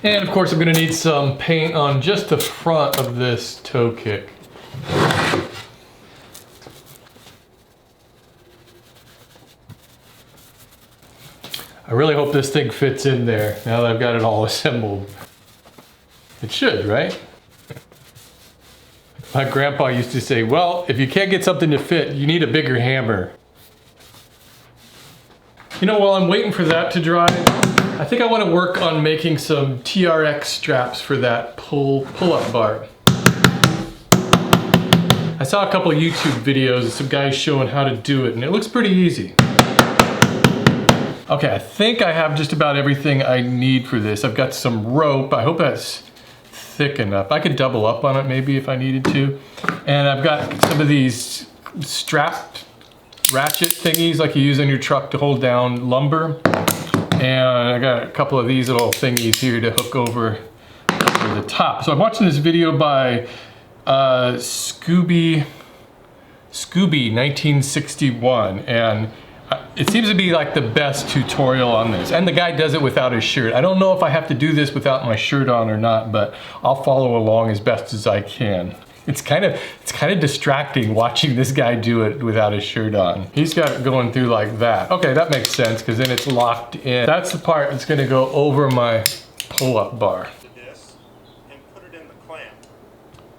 And of course I'm gonna need some paint on just the front of this toe kick. I really hope this thing fits in there now that I've got it all assembled. It should, right? My grandpa used to say, well, if you can't get something to fit, you need a bigger hammer. You know, while I'm waiting for that to dry, I think I want to work on making some TRX straps for that pull-up bar. I saw a couple of YouTube videos of some guys showing how to do it, and it looks pretty easy. Okay, I think I have just about everything I need for this. I've got some rope. I hope that's thick enough. I could double up on it maybe if I needed to. And I've got some of these strapped ratchet thingies like you use in your truck to hold down lumber. And I got a couple of these little thingies here to hook over the top. So I'm watching this video by Scooby 1961, and it seems to be like the best tutorial on this. And the guy does it without his shirt. I don't know if I have to do this without my shirt on or not, but I'll follow along as best as I can. It's kind of distracting watching this guy do it without his shirt on. He's got it going through like that. Okay, that makes sense because then it's locked in. That's the part that's gonna go over my pull-up bar. This and put it in the clamp.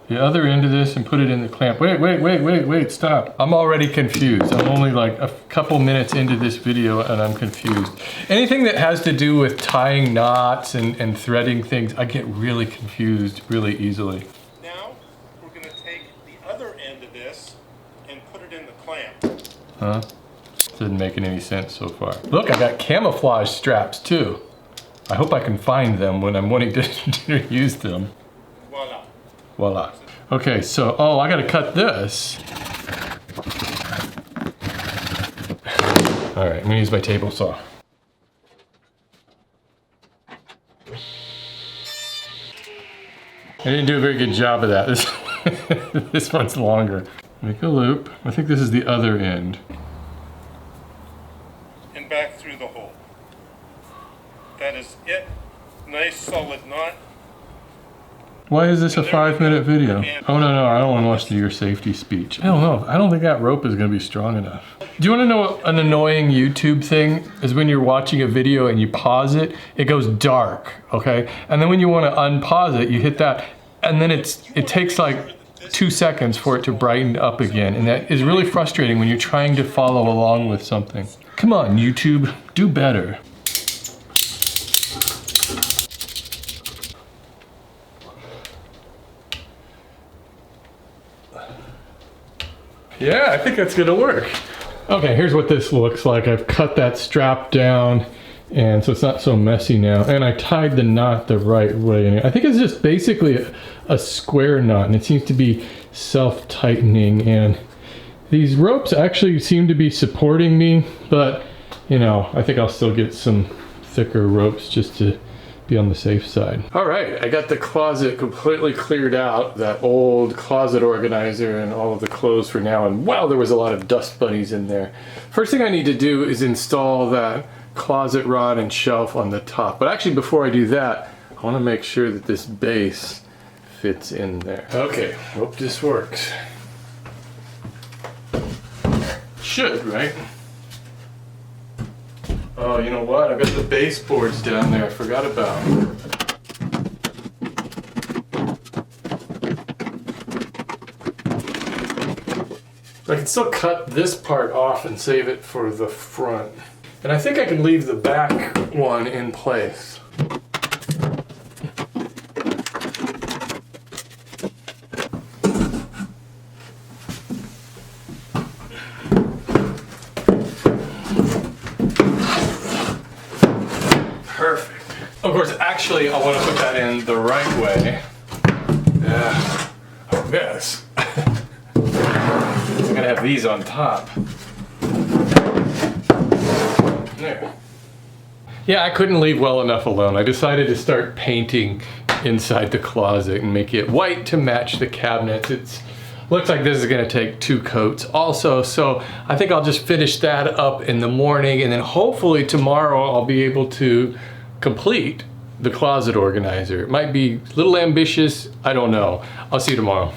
The other end of this and put it in the clamp. Wait, stop. I'm already confused. I'm only like a couple minutes into this video and I'm confused. Anything that has to do with tying knots and threading things, I get really confused really easily. Huh? Doesn't make any sense so far. Look, I got camouflage straps too. I hope I can find them when I'm wanting to use them. Voila. Voila. Okay, so, oh, I gotta cut this. All right, I'm gonna use my table saw. I didn't do a very good job of that. This one's longer. Make a loop. I think this is the other end. And back through the hole. That is it. Nice solid knot. Why is this a 5-minute video? Oh no, I don't want to listen to your safety speech. I don't know. I don't think that rope is going to be strong enough. Do you want to know an annoying YouTube thing? Is when you're watching a video and you pause it, it goes dark, okay? And then when you want to unpause it, you hit that, and then it takes like 2 seconds for it to brighten up again, and that is really frustrating when you're trying to follow along with something. Come on, YouTube, do better. Yeah, I think that's gonna work. Okay, here's what this looks like. I've cut that strap down, and so it's not so messy now. And I tied the knot the right way. I think it's just basically a square knot, and it seems to be self-tightening. And these ropes actually seem to be supporting me, but you know, I think I'll still get some thicker ropes just to be on the safe side. All right, I got the closet completely cleared out, that old closet organizer and all of the clothes for now, and wow, there was a lot of dust bunnies in there. First thing I need to do is install that closet rod and shelf on the top. But actually, before I do that, I want to make sure that this base fits in there. Okay, hope this works. Should, right? Oh, you know what? I've got the baseboards down there I forgot about. I can still cut this part off and save it for the front. And I think I can leave the back one in place. Perfect. Of course, actually, I want to put that in the right way. Like this. I'm gonna have these on top. There. Yeah, I couldn't leave well enough alone. I decided to start painting inside the closet and make it white to match the cabinets. It looks like this is gonna take 2 coats also, so I think I'll just finish that up in the morning, and then hopefully tomorrow I'll be able to complete the closet organizer. It might be a little ambitious, I don't know. I'll see you tomorrow.